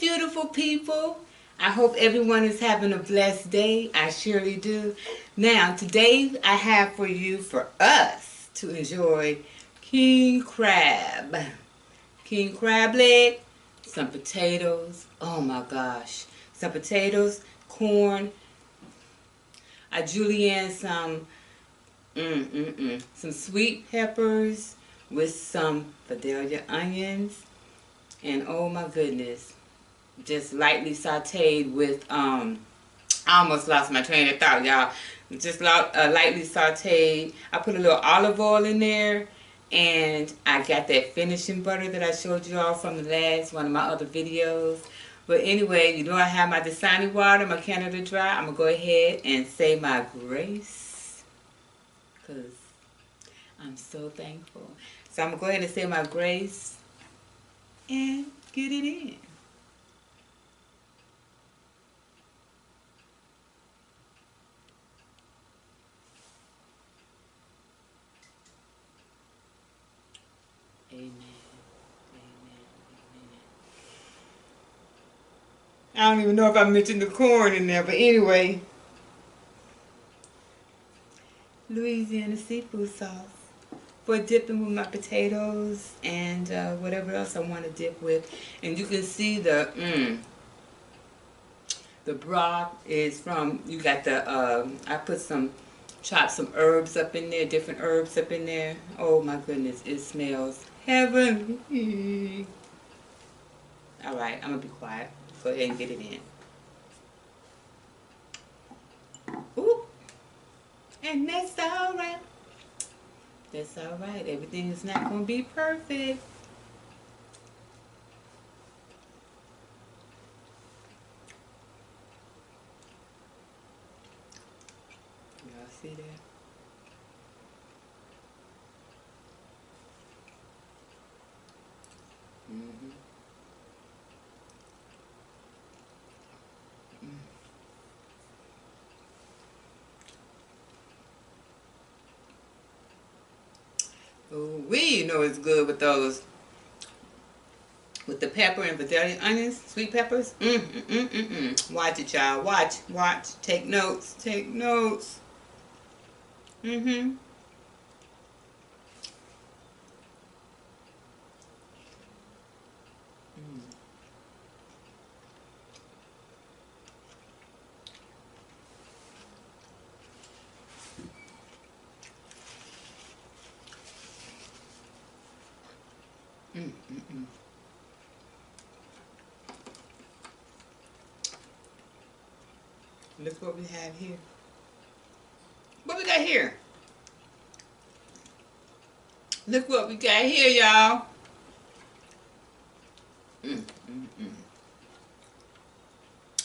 beautiful people. I hope everyone is having a blessed day. I surely do. Now, today I have for us to enjoy king crab. King crab leg, some potatoes. Oh my gosh. Some potatoes, corn. I julienne some sweet peppers with some Vidalia onions. And oh my goodness, just lightly sauteed with I almost lost my train of thought, y'all. Just lightly sauteed. I put a little olive oil in there, and I got that finishing butter that I showed you all from the last one of my other videos. But anyway, you know I have my Dasani water, my Canada Dry. I'm gonna go ahead and say my grace, cause I'm so thankful. So I'm gonna go ahead and say my grace and get it in. Amen. Amen. Amen. I don't even know if I mentioned the corn in there, but anyway, Louisiana seafood sauce for dipping with my potatoes and whatever else I want to dip with. And you can see the broth is from, you got I put chopped some herbs up in there, different herbs up in there. Oh my goodness, it smells heavenly. All right, I'm going to be quiet. Go ahead and get it in. Ooh, and that's all right. That's all right. Everything is not going to be perfect. Y'all see that? Mm-hmm. Oh, we know it's good with those, with the pepper and Vidalia onions, sweet peppers. Watch it, y'all. Watch, watch. Take notes. Take notes. Mm-hmm. Mm-mm-mm. Look what we have here. What we got here? Look what we got here, y'all.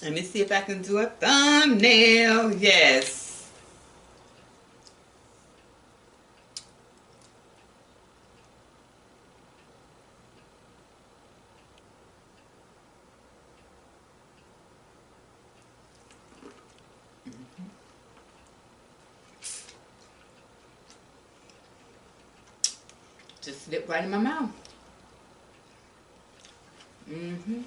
Let me see if I can do a thumbnail. Yes. Just slip right in my mouth. Mm-hmm.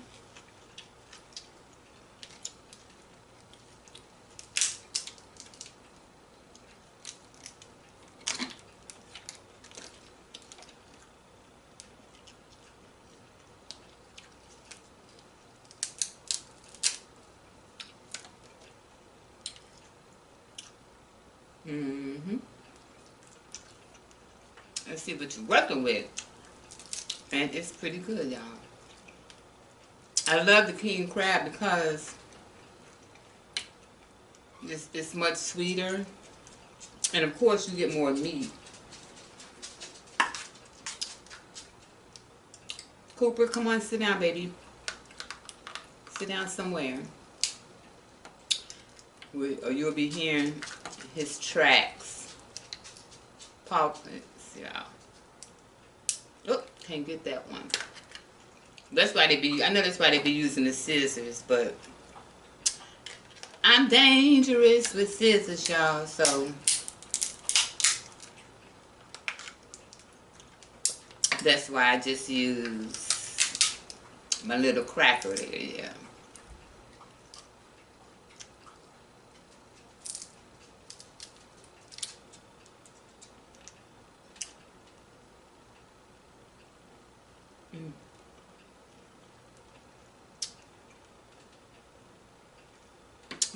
Mm-hmm. Let's see what you're working with. And it's pretty good, y'all. I love the king crab because it's much sweeter. And of course you get more meat. Cooper, come on, sit down, baby. Sit down somewhere. Or you'll be hearing his tracks. Pop, y'all. Oh, can't get that one. That's why I know that's why they be using the scissors, but I'm dangerous with scissors, y'all, so that's why I just use My little cracker there, yeah. Mm.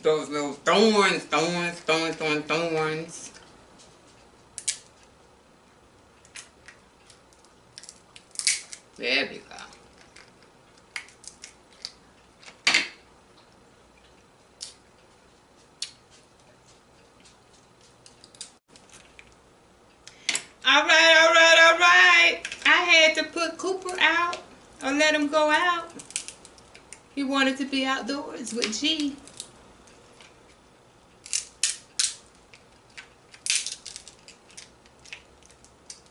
Those little thorns, thorns, thorns, thorns, thorns. There we go. All right, all right, all right. I had to put Cooper out or let him go out. He wanted to be outdoors with G.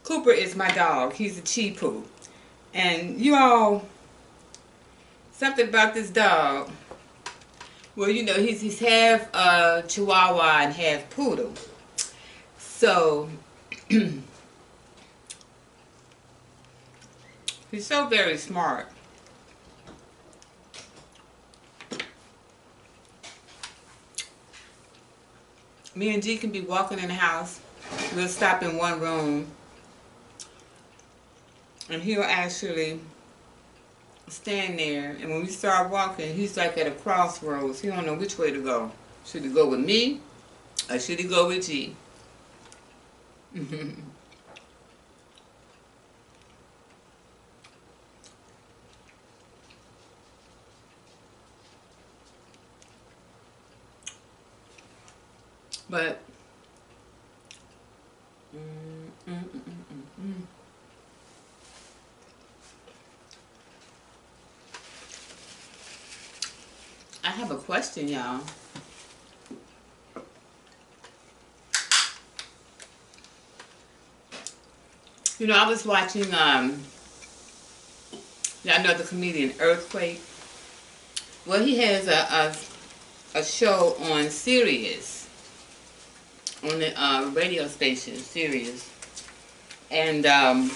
Cooper is my dog. He's a Chi Poo. And you all, something about this dog. Well, you know, he's half Chihuahua and half Poodle. So, he's so very smart. Me and G can be walking in the house. We'll stop in one room. And he'll actually stand there. And when we start walking, he's like at a crossroads. He don't know which way to go. Should he go with me or should he go with G? But I have a question, y'all. You know, I was watching y'all know the comedian Earthquake. Well, he has a show on Sirius, on the radio station Sirius, and on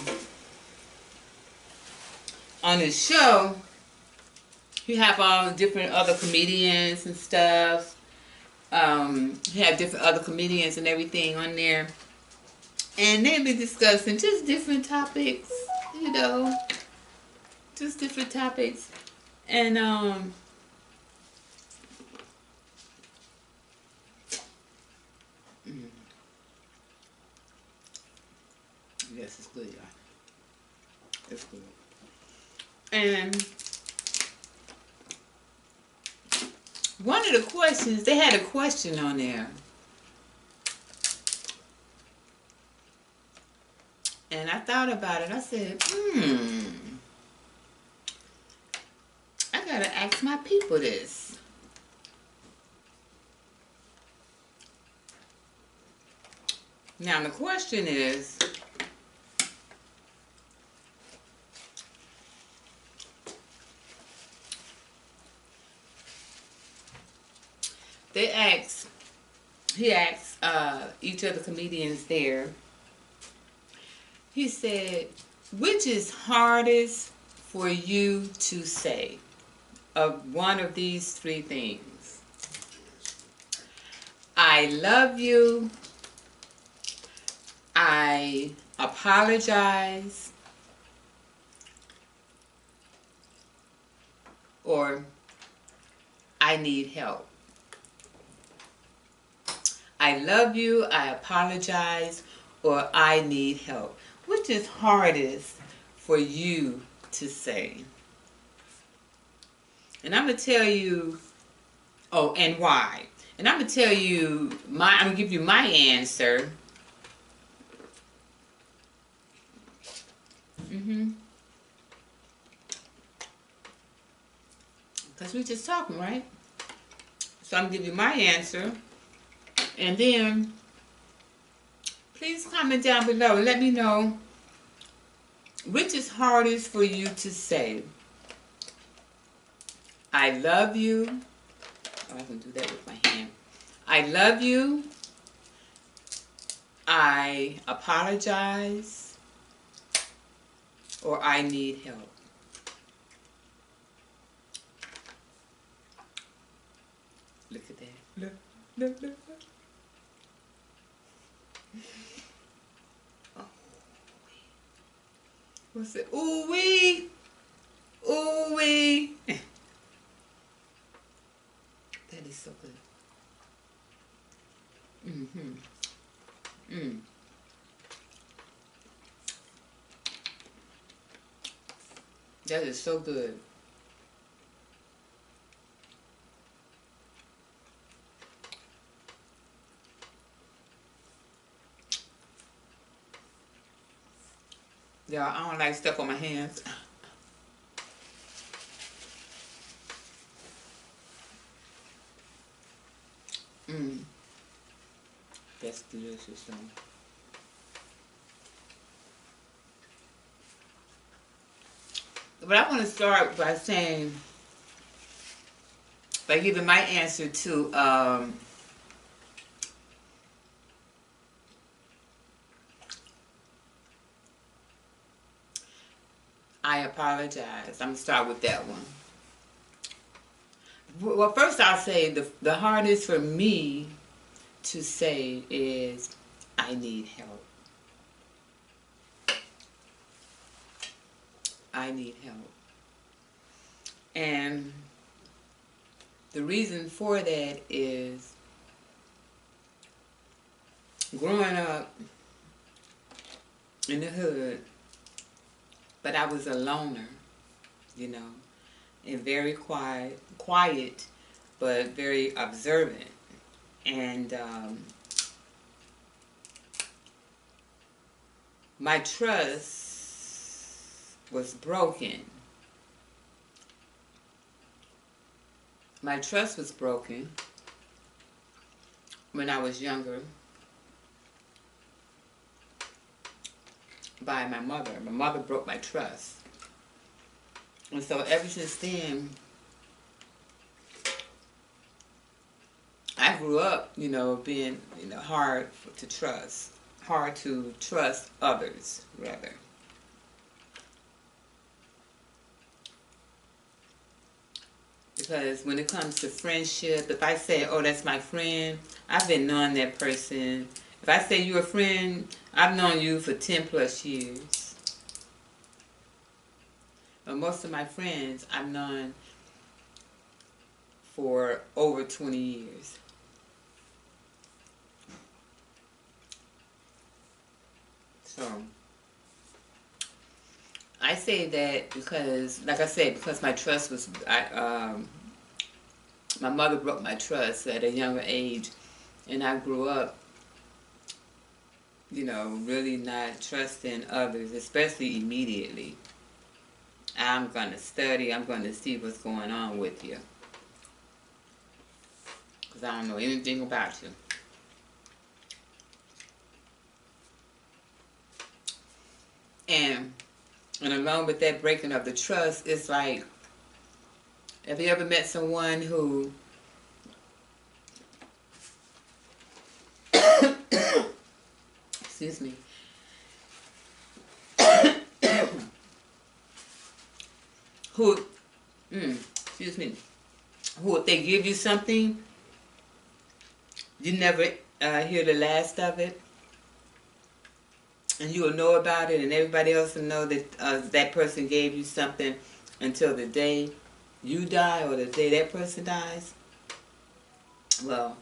his show, he have all different other comedians and stuff. He had different other comedians and everything on there, and they'd be discussing just different topics, you know, just different topics, and yes, it's good, y'all. It's good. And one of the questions, they had a question on there. And I thought about it. I said, I gotta ask my people this. Now the question is, he asked each of the comedians there, he said, which is hardest for you to say of one of these three things? I love you, I apologize, or I need help. I love you, I apologize, or I need help. Which is hardest for you to say? And I'm going to tell you, oh, and why. And I'm going to tell you, I'm going to give you my answer. Because we're just talking, right? So I'm going to give you my answer. And then, please comment down below and let me know which is hardest for you to say. I love you. Oh, I can do that with my hand. I love you. I apologize. Or I need help. Look, look, look. Oh, what's it? Ooh wee, ooh wee. That is so good. Mm-hmm. Mm. That is so good. Yeah, I don't like stuff on my hands. Mm. That's delicious though. But I want to start by saying, by giving my answer to I apologize. I'm gonna start with that one. Well, first I'll say the hardest for me to say is I need help. I need help. And the reason for that is growing up in the hood, but I was a loner, you know, and very quiet, but very observant. And my trust was broken. My trust was broken when I was younger by my mother. My mother broke my trust. And so ever since then, I grew up, you know, being, you know, hard to trust others, rather. Because when it comes to friendship, if I say, oh, that's my friend, I've been knowing that person. If I say you're a friend, I've known you for 10 plus years. But most of my friends I've known for over 20 years. So I say that because, like I said, because my trust was, my mother broke my trust at a younger age, and I grew up, you know, really not trusting others, especially immediately. I'm going to study, I'm going to see what's going on with you, because I don't know anything about you. And along with that breaking of the trust, it's like, have you ever met someone who excuse me, who, excuse me, who if they give you something, you never hear the last of it, and you will know about it, and everybody else will know that that person gave you something until the day you die or the day that person dies? Well,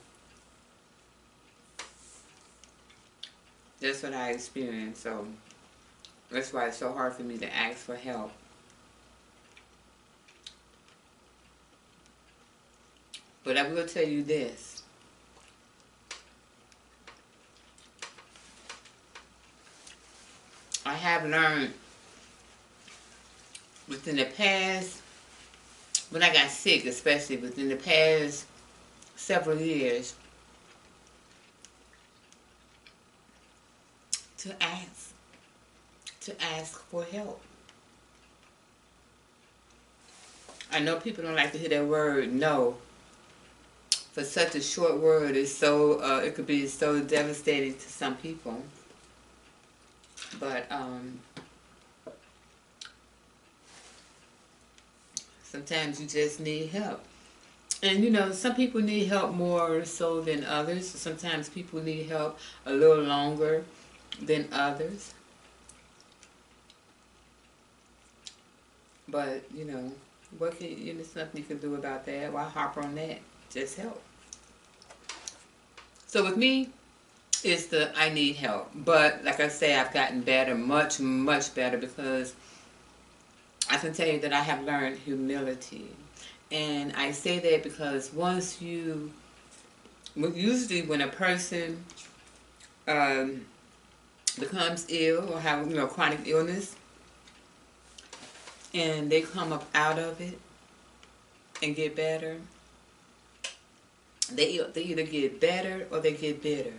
that's what I experienced, so that's why it's so hard for me to ask for help. But I will tell you this. I have learned within the past, when I got sick, especially within the past several years, to ask for help. I know people don't like to hear that word no. For such a short word, it's so it could be so devastating to some people. But sometimes you just need help. And you know, some people need help more so than others. Sometimes people need help a little longer than others. But you know, what can you know? Something you can do about that. Why harp on that? Just help. So with me, it's the I need help. But like I say, I've gotten better, much, much better, because I can tell you that I have learned humility. And I say that because once you, usually when a person um, becomes ill or have chronic illness, and they come up out of it and get better, they either get better or they get bitter.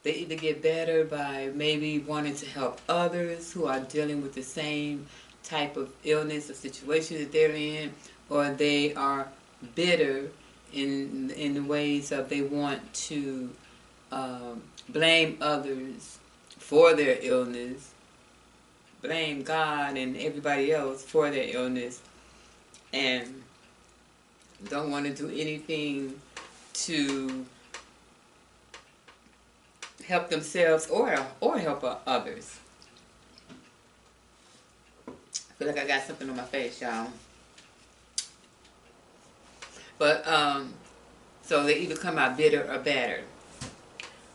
They either get better by maybe wanting to help others who are dealing with the same type of illness or situation that they're in, or they are bitter in the ways of they want to blame others for their illness, blame God and everybody else for their illness, and don't want to do anything to help themselves or help others. I feel like I got something on my face, y'all. But so they either come out bitter or better.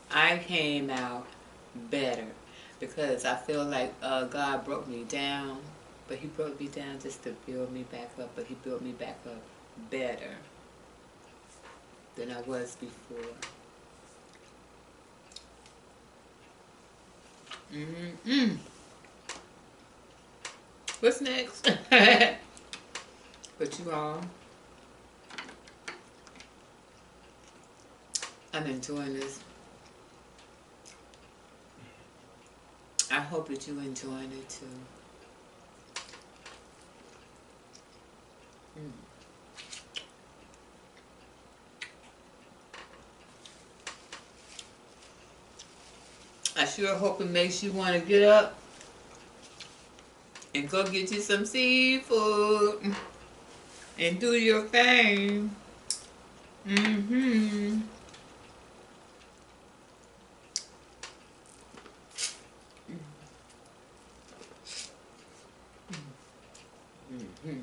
I came out better because I feel like God broke me down, but He broke me down just to build me back up. But He built me back up better than I was before. Mm-mm. What's next? But you all, I'm enjoying this. I hope that you're enjoying it too. Mm. I sure hope it makes you want to get up and go get you some seafood and do your thing. Mm-hmm. Mm-hmm.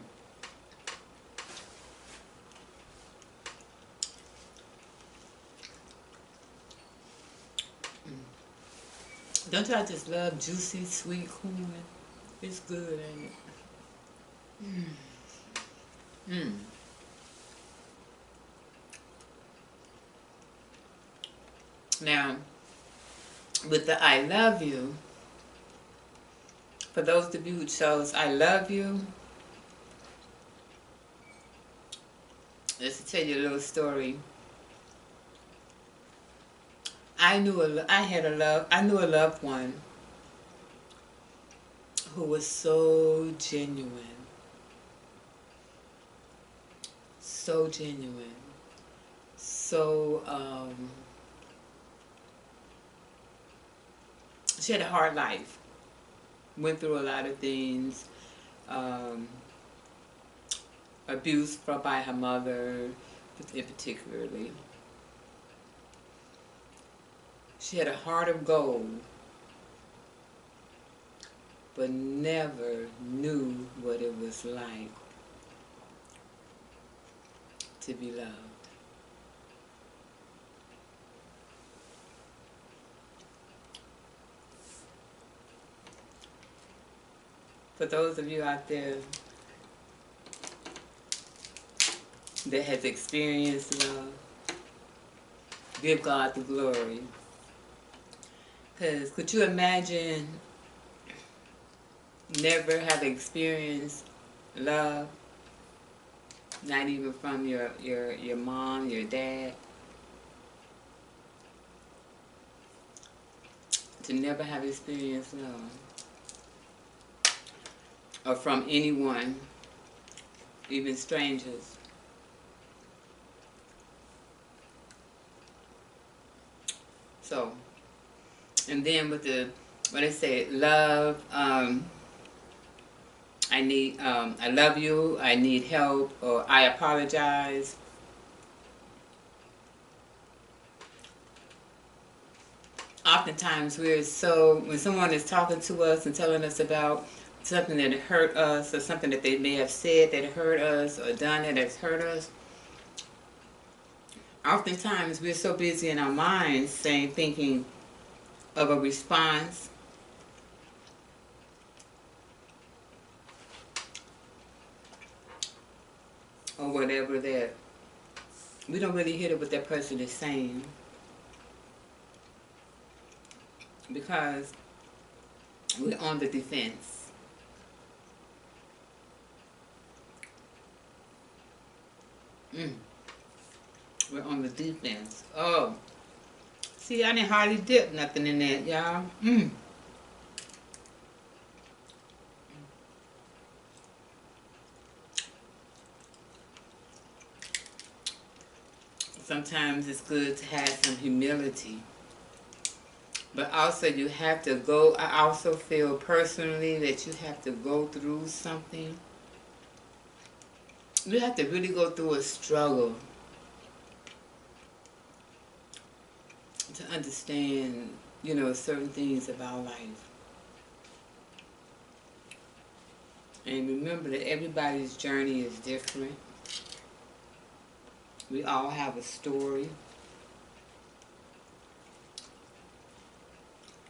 Don't y'all just love juicy, sweet corn? It's good, ain't it? Mm. Mm. Now, with the I love you, for those of you who chose I love you, just to tell you a little story. I knew I knew a loved one who was so genuine, so genuine, so she had a hard life, went through a lot of things, um, abuse by her mother, in particularly. She had a heart of gold, but never knew what it was like to be loved. For those of you out there that has experienced love, give God the glory. Because could you imagine never have experienced love, not even from your mom, your dad, to never have experienced love, or from anyone, even strangers? So, and then with the, what I say, love, I love you, I need help, or I apologize. Oftentimes when someone is talking to us and telling us about something that hurt us, or something that they may have said that hurt us, or done that has hurt us, oftentimes we're so busy in our minds thinking of a response, or whatever, that we don't really hear what that person is saying, because we're on the defense. We're on the defense. Oh, see, I didn't hardly dip nothing in that, y'all. Sometimes it's good to have some humility. But also you have to go, I also feel personally that you have to go through something. You have to really go through a struggle to understand, certain things about life. And remember that everybody's journey is different. We all have a story.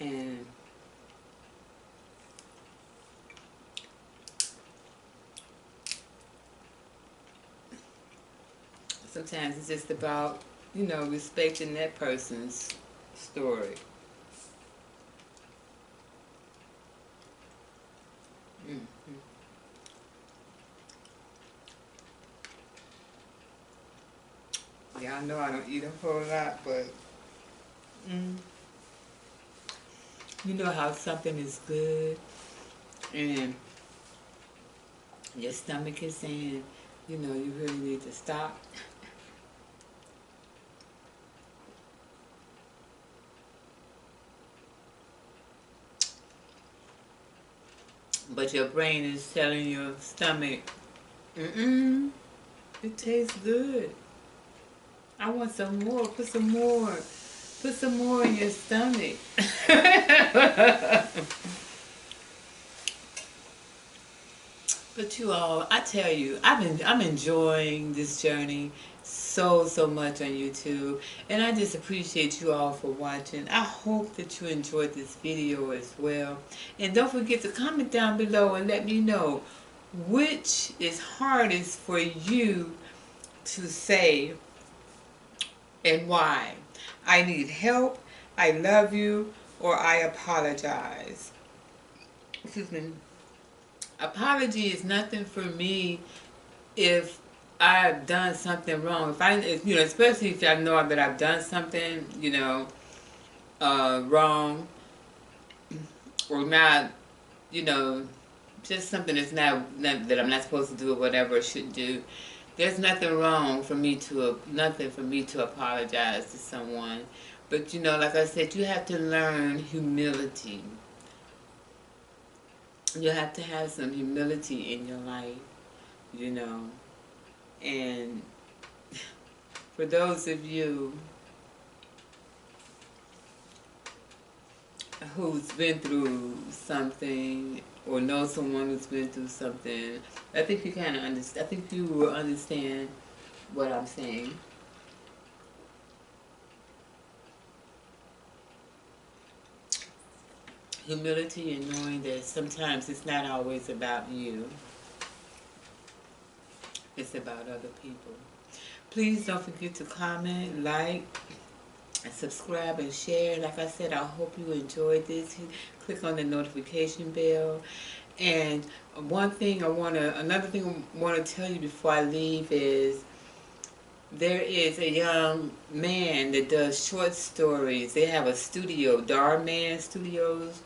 And sometimes it's just about, respecting that person's story. Yeah, I know I don't eat a whole lot, but you know how something is good and your stomach is saying, you really need to stop. But your brain is telling your stomach, it tastes good. I want some more. Put some more. Put some more in your stomach. But you all, I tell you, I'm enjoying this journey so much on YouTube, and I just appreciate you all for watching. I hope that you enjoyed this video as well, and don't forget to comment down below and let me know which is hardest for you to say and why. I need help, I love you, or I apologize. Excuse me. Apology is nothing for me if I've done something wrong. Especially if I know that I've done something, wrong, or not, just something that's not that I'm not supposed to do or whatever I should do. There's nothing for me to apologize to someone. But like I said, you have to learn humility. You have to have some humility in your life, And for those of you who's been through something or know someone who's been through something, I think you kind of understand. I think you will understand what I'm saying. Humility and knowing that sometimes it's not always about you. It's about other people. Please don't forget to comment, like, and subscribe and share. Like I said, I hope you enjoyed this. Click on the notification bell. And another thing I want to tell you before I leave is there is a young man that does short stories. They have a studio, Darman Studios,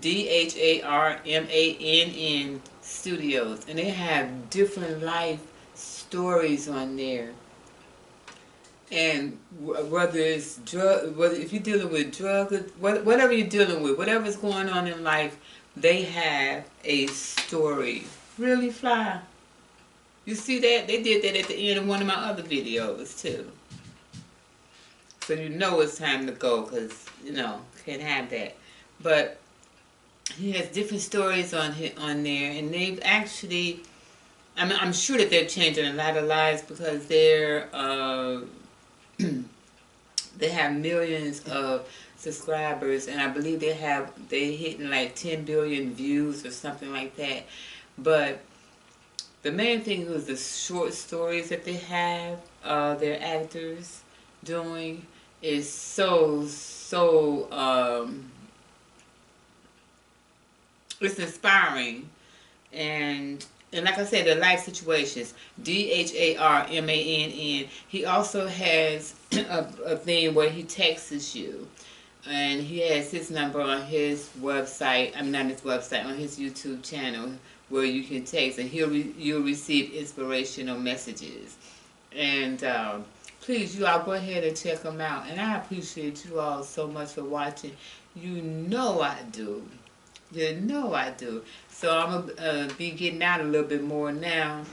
DHARMANN Studios, and they have different life stories on there. And whether if you're dealing with drugs, whatever you're dealing with, whatever's going on in life they have a story. Really fly. You see that? They did that at the end of one of my other videos too. So you know it's time to go because, you know, can't have that. But he has different stories on there, and they've actually, I'm sure that they're changing a lot of lives because they have millions of subscribers, and I believe they hitting like 10 billion views or something like that. But the main thing was the short stories that they have, their actors doing is it's inspiring. And like I said, the life situations. DHARMANN. He also has a thing where he texts you, and he has his number on his website. I mean, not his website, on his YouTube channel, where you can text, and you'll receive inspirational messages. And please, you all go ahead and check them out. And I appreciate you all so much for watching. You know I do. You know I do. So I'm going to be getting out a little bit more now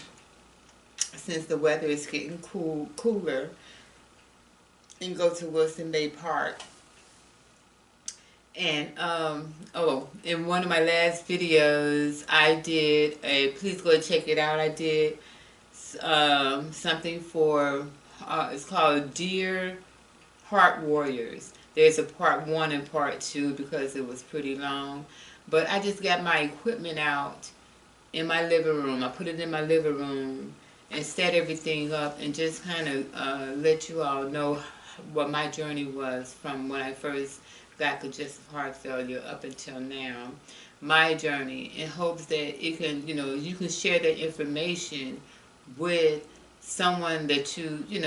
since the weather is getting cooler, and go to Wilson Bay Park. And, in one of my last videos, I did please go check it out. I did something for, it's called Dear Heart Warriors. There's a part 1 and part 2 because it was pretty long. But I just got my equipment out in my living room. I put it in my living room and set everything up and just kind of let you all know what my journey was from when I first got congestive heart failure up until now. My journey, in hopes that it can, you can share that information with someone that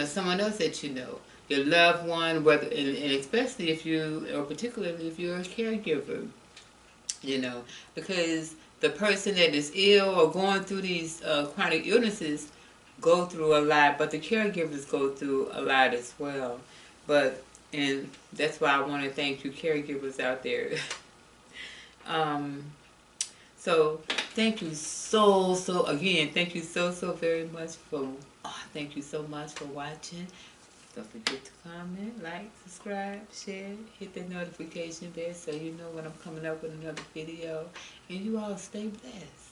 someone else that you know, your loved one, whether, and especially if you, or particularly if you're a caregiver. Because the person that is ill or going through these chronic illnesses go through a lot, but the caregivers go through a lot as well. And that's why I want to thank you caregivers out there. So thank you again, thank you so very much thank you so much for watching. Don't forget to comment, like, subscribe, share, hit the notification bell so you know when I'm coming up with another video. And you all stay blessed.